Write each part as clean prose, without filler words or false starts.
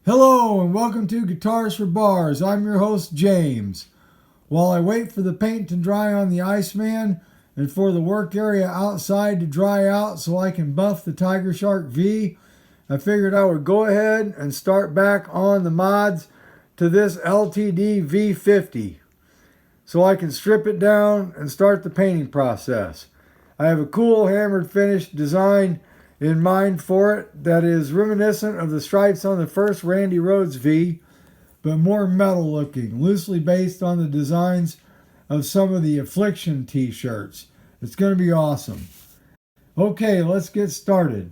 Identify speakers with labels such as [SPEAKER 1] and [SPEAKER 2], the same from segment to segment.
[SPEAKER 1] Hello and welcome to Guitars for Bars. I'm your host, James. While I wait for the paint to dry on the Iceman and for the work area outside to dry out so I can buff the Tiger Shark V, I figured I would go ahead and start back on the mods to this LTD V-50 so I can strip it down and start the painting process. I have a cool hammered finish design in mind for it that is reminiscent of the stripes on the first Randy Rhoads V, but more metal looking, loosely based on the designs of some of the Affliction t-shirts. It's going to be awesome. Okay, let's get started.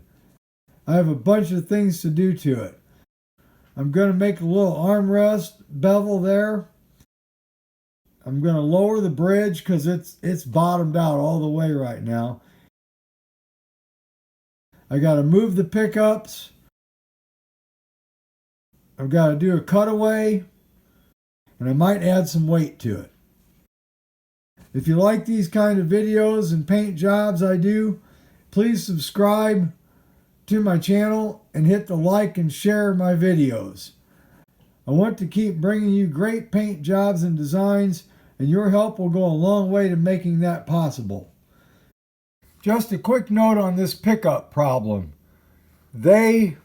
[SPEAKER 1] I have a bunch of things to do to it. I'm going to make a little armrest bevel there. I'm going to lower the bridge because it's bottomed out all the way right now. I got to move the pickups. I've got to do a cutaway, and I might add some weight to it. If you like these kind of videos and paint jobs I do, please subscribe to my channel and hit the like and share my videos. I want to keep bringing you great paint jobs and designs, and your help will go a long way to making that possible. Just a quick note on this pickup problem. The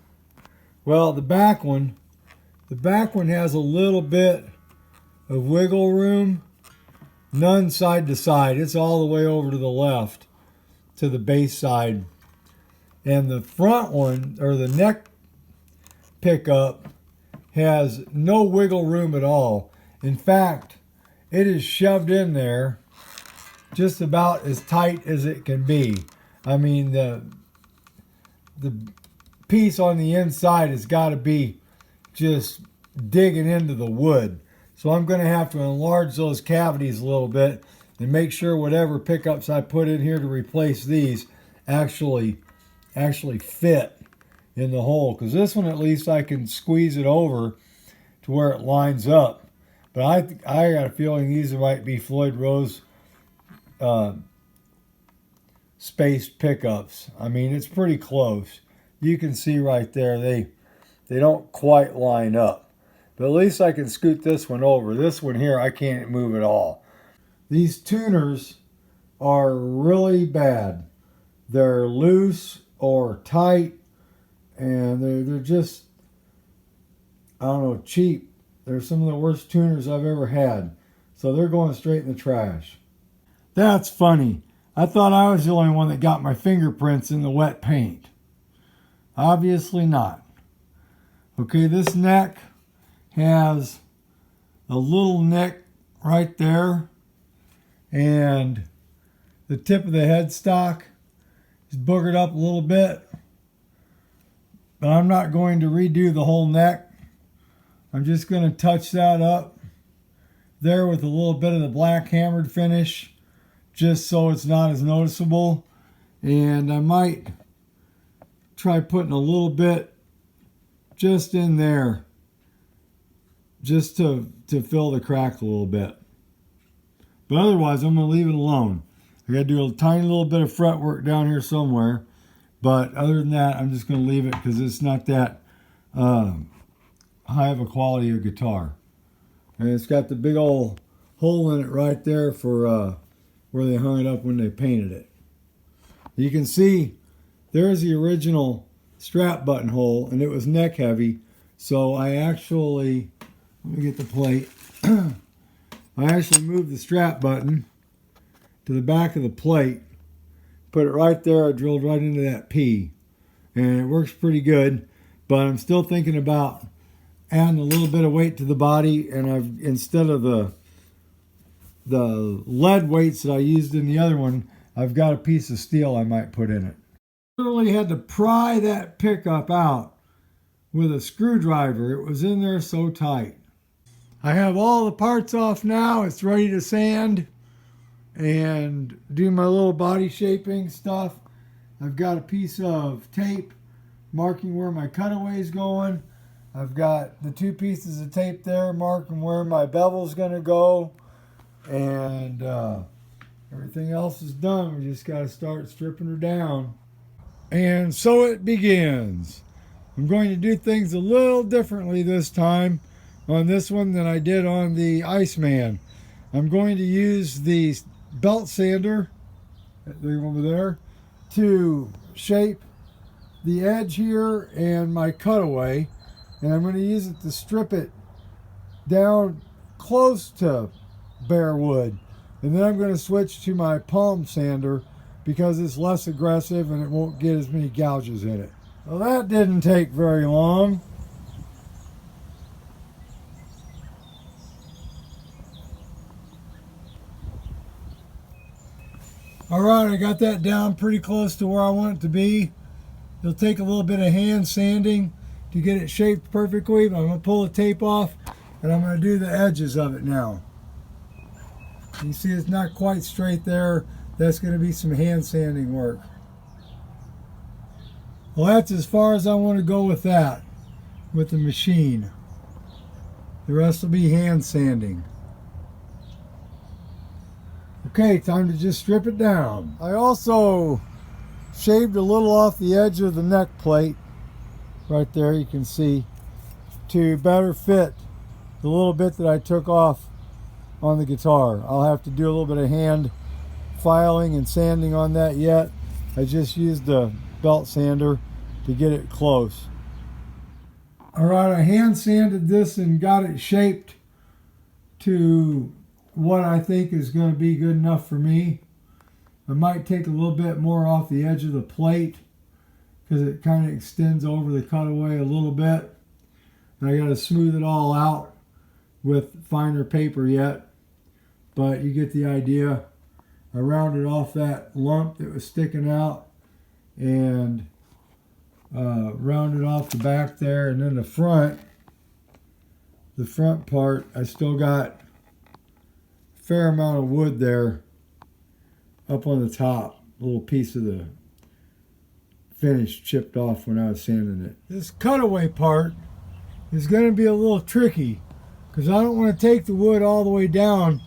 [SPEAKER 1] back one has a little bit of wiggle room, none side to side. It's all the way over to the left, to the base side. And the front one, or the neck pickup, has no wiggle room at all. In fact, it is shoved in there just about as tight as it can be. I mean, the piece on the inside has got to be just digging into the wood. So I'm going to have to enlarge those cavities a little bit and make sure whatever pickups I put in here to replace these actually fit in the hole. Because this one, at least I can squeeze it over to where it lines up. But I got a feeling these might be Floyd Rose spaced pickups. I mean, it's pretty close. You can see right there they don't quite line up, but at least I can scoot this one over. This one here I can't move at all. These tuners are really bad. They're loose or tight, and they're just, I don't know, cheap. They're some of the worst tuners I've ever had, so they're going straight in the trash. That's funny. I thought I was the only one that got my fingerprints in the wet paint. Obviously not. Okay, this neck has a little nick right there, and the tip of the headstock is boogered up a little bit. But I'm not going to redo the whole neck. I'm just going to touch that up there with a little bit of the black hammered finish, just so it's not as noticeable. And I might try putting a little bit just in there, just to fill the crack a little bit. But otherwise, I'm going to leave it alone. I got to do a tiny little bit of fretwork down here somewhere. But other than that, I'm just going to leave it because it's not that high of a quality of guitar. And it's got the big old hole in it right there for where they hung it up when they painted it. You can see there's the original strap button hole, and it was neck heavy. So I actually, let me get the plate. I actually moved the strap button to the back of the plate, put it right there. I drilled right into that P, and it works pretty good. But I'm still thinking about adding a little bit of weight to the body, and I've, instead of the lead weights that I used in the other one, I've got a piece of steel I might put in it. Literally had to pry that pickup out with a screwdriver. It was in there so tight. I have all the parts off now. It's ready to sand and do my little body shaping stuff. I've got a piece of tape marking where my cutaway is going. I've got the two pieces of tape there marking where my bevel's going to go. And everything else is done. We just got to start stripping her down. And so it begins. I'm going to do things a little differently this time on this one than I did on the Iceman. I'm going to use the belt sander, that thing over there, to shape the edge here and my cutaway, and I'm going to use it to strip it down close to bare wood, and then I'm going to switch to my palm sander because it's less aggressive and it won't get as many gouges in it. Well, that didn't take very long. Alright, I got that down pretty close to where I want it to be. It'll take a little bit of hand sanding to get it shaped perfectly, but I'm going to pull the tape off and I'm going to do the edges of it now. You see it's not quite straight there. That's going to be some hand sanding work. Well, that's as far as I want to go with that, with the machine. The rest will be hand sanding. Okay, time to just strip it down. I also shaved a little off the edge of the neck plate, right there you can see, to better fit the little bit that I took off on the guitar. I'll have to do a little bit of hand filing and sanding on that yet. I just used the belt sander to get it close. Alright, I hand sanded this and got it shaped to what I think is going to be good enough for me. I might take a little bit more off the edge of the plate because it kind of extends over the cutaway a little bit. And I got to smooth it all out with finer paper yet, but you get the idea. I rounded off that lump that was sticking out and rounded off the back there, and then the front part, I still got a fair amount of wood there up on the top. A little piece of the finish chipped off when I was sanding it. This cutaway part is going to be a little tricky because I don't want to take the wood all the way down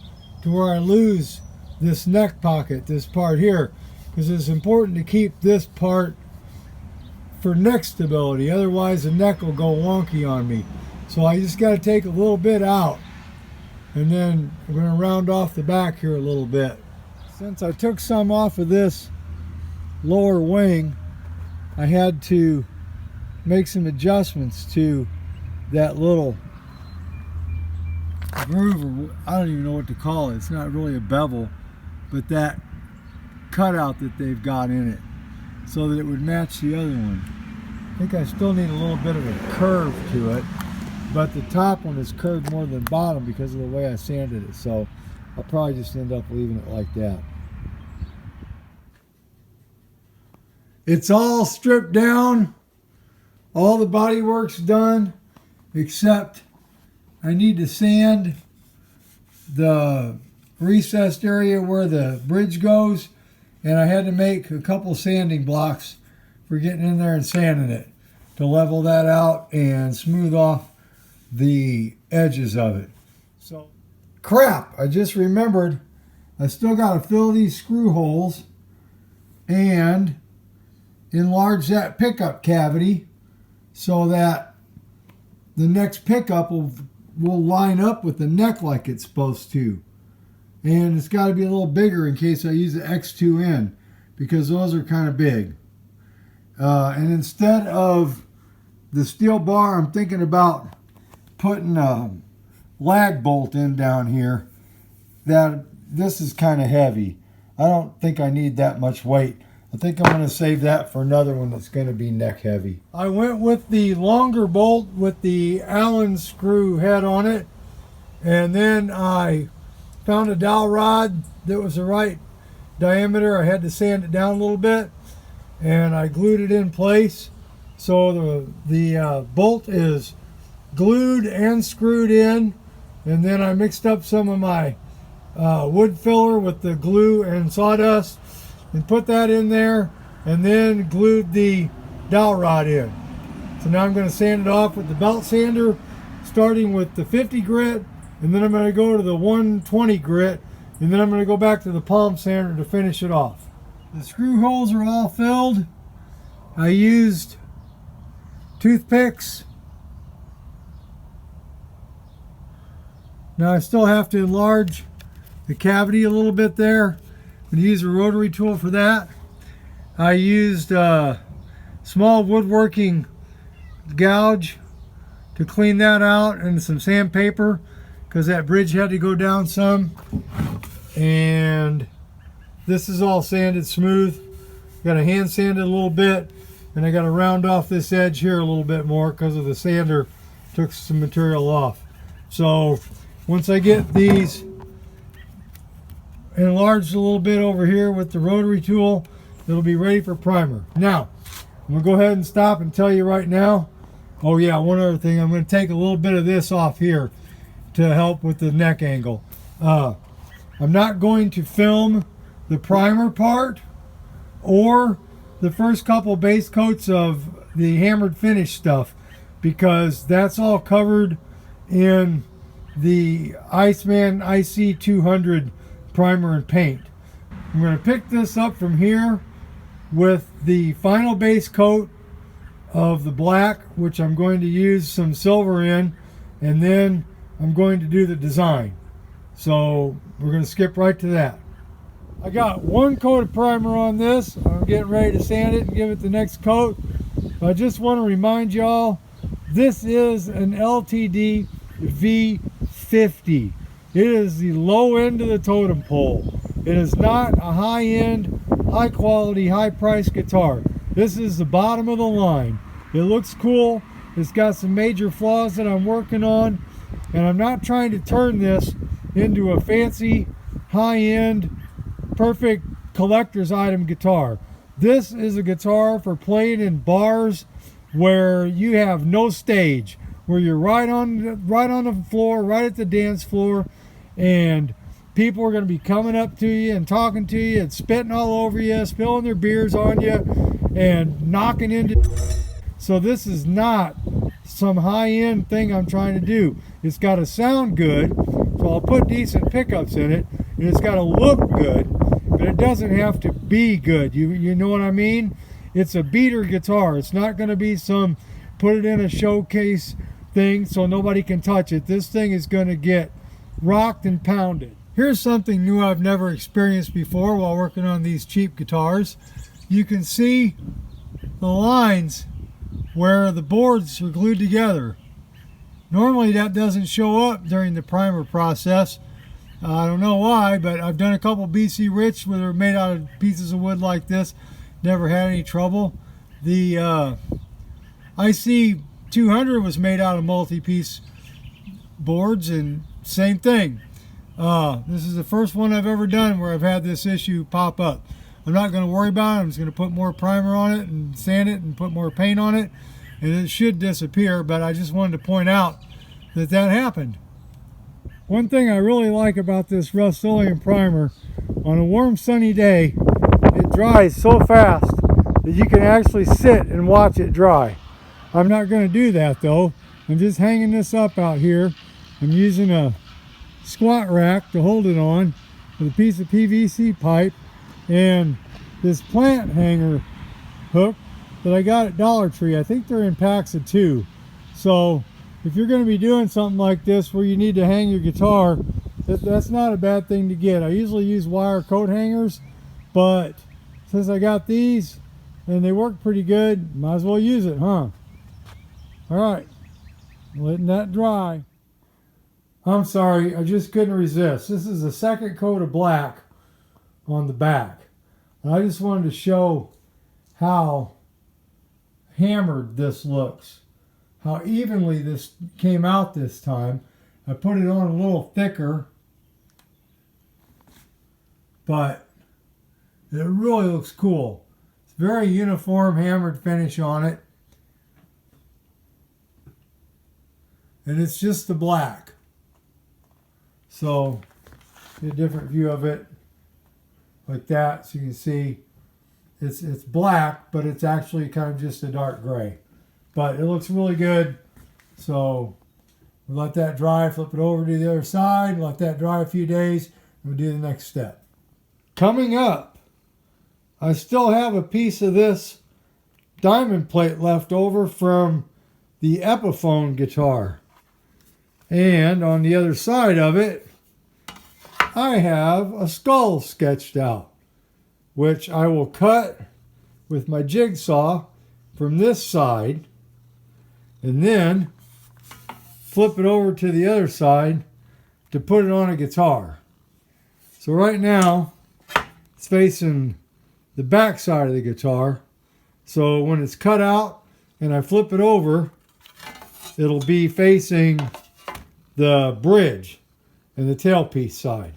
[SPEAKER 1] to where I lose this neck pocket, this part here, because it's important to keep this part for neck stability. Otherwise the neck will go wonky on me. So I just got to take a little bit out, and then I'm going to round off the back here a little bit. Since I took some off of this lower wing, I had to make some adjustments to that little groove, or I don't even know what to call it. It's not really a bevel, but that cutout that they've got in it, so that it would match the other one. I think I still need a little bit of a curve to it, but the top one is curved more than the bottom because of the way I sanded it, so I'll probably just end up leaving it like that. It's all stripped down, all the body work's done, except I need to sand the recessed area where the bridge goes, and I had to make a couple sanding blocks for getting in there and sanding it to level that out and smooth off the edges of it. So, crap, I just remembered I still got to fill these screw holes and enlarge that pickup cavity so that the next pickup will line up with the neck like it's supposed to. And it's got to be a little bigger in case I use the X2N, because those are kind of big. And instead of the steel bar, I'm thinking about putting a lag bolt in down here. This is kind of heavy. I don't think I need that much weight. I think I'm going to save that for another one that's going to be neck heavy. I went with the longer bolt with the Allen screw head on it, and then I found a dowel rod that was the right diameter. I had to sand it down a little bit, and I glued it in place. So the bolt is glued and screwed in, and then I mixed up some of my wood filler with the glue and sawdust and put that in there, and then glued the dowel rod in. So now I'm going to sand it off with the belt sander, starting with the 50 grit, and then I'm going to go to the 120 grit, and then I'm going to go back to the palm sander to finish it off. The screw holes are all filled. I used toothpicks. Now I still have to enlarge the cavity a little bit there. I'm going to use a rotary tool for that. I used a small woodworking gouge to clean that out, and some sandpaper because that bridge had to go down some. And this is all sanded smooth. Got to hand sand it a little bit, and I got to round off this edge here a little bit more because of the sander took some material off. So once I get these enlarged a little bit over here with the rotary tool, it'll be ready for primer. Now I'm gonna go ahead and stop and tell you right now. Oh yeah, one other thing, I'm going to take a little bit of this off here to help with the neck angle. I'm not going to film the primer part or the first couple base coats of the hammered finish stuff, because that's all covered in the Iceman IC200 primer and paint. I'm going to pick this up from here with the final base coat of the black, which I'm going to use some silver in, and then I'm going to do the design. So we're going to skip right to that. I got one coat of primer on this. I'm getting ready to sand it and give it the next coat. I just want to remind y'all, this is an LTD V-50. It is the low end of the totem pole. It is not a high-end, high-quality, high-priced guitar. This is the bottom of the line. It looks cool. It's got some major flaws that I'm working on, and I'm not trying to turn this into a fancy, high-end, perfect collector's item guitar. This is a guitar for playing in bars where you have no stage, where you're right on the floor, right at the dance floor, and people are going to be coming up to you and talking to you and spitting all over you, spilling their beers on you, and knocking into. So this is not some high-end thing I'm trying to do. It's got to sound good, so I'll put decent pickups in it, and it's got to look good, but it doesn't have to be good. You know what I mean? It's a beater guitar. It's not going to be some put it in a showcase thing so nobody can touch it. This thing is going to get rocked and pounded. Here's something new I've never experienced before while working on these cheap guitars. You can see the lines where the boards are glued together. Normally that doesn't show up during the primer process. I don't know why, but I've done a couple BC Rich where they're made out of pieces of wood like this. Never had any trouble. The IC200 was made out of multi-piece boards, and same thing. This is the first one I've ever done where I've had this issue pop up. I'm not going to worry about it. I'm just going to put more primer on it and sand it and put more paint on it, and it should disappear, but I just wanted to point out that that happened. One thing I really like about this Rust-Oleum primer, on a warm sunny day, it dries so fast that you can actually sit and watch it dry. I'm not going to do that though. I'm just hanging this up out here. I'm using a squat rack to hold it on with a piece of PVC pipe and this plant hanger hook that I got at Dollar Tree. I think they're in packs of 2. So if you're going to be doing something like this where you need to hang your guitar, that's not a bad thing to get. I usually use wire coat hangers, but since I got these and they work pretty good, might as well use it, huh? Alright, letting that dry. I'm sorry, I just couldn't resist. This is the second coat of black on the back. And I just wanted to show how hammered this looks, how evenly this came out this time. I put it on a little thicker, but it really looks cool. It's very uniform hammered finish on it. And it's just the black. So, get a different view of it like that, so you can see it's black, but it's actually kind of just a dark gray. But it looks really good. So we'll let that dry, flip it over to the other side, let that dry a few days, and we'll do the next step. Coming up, I still have a piece of this diamond plate left over from the Epiphone guitar. And on the other side of it, I have a skull sketched out, which I will cut with my jigsaw from this side and then flip it over to the other side to put it on a guitar. So right now it's facing the back side of the guitar. So when it's cut out and I flip it over, it'll be facing the bridge and the tailpiece side.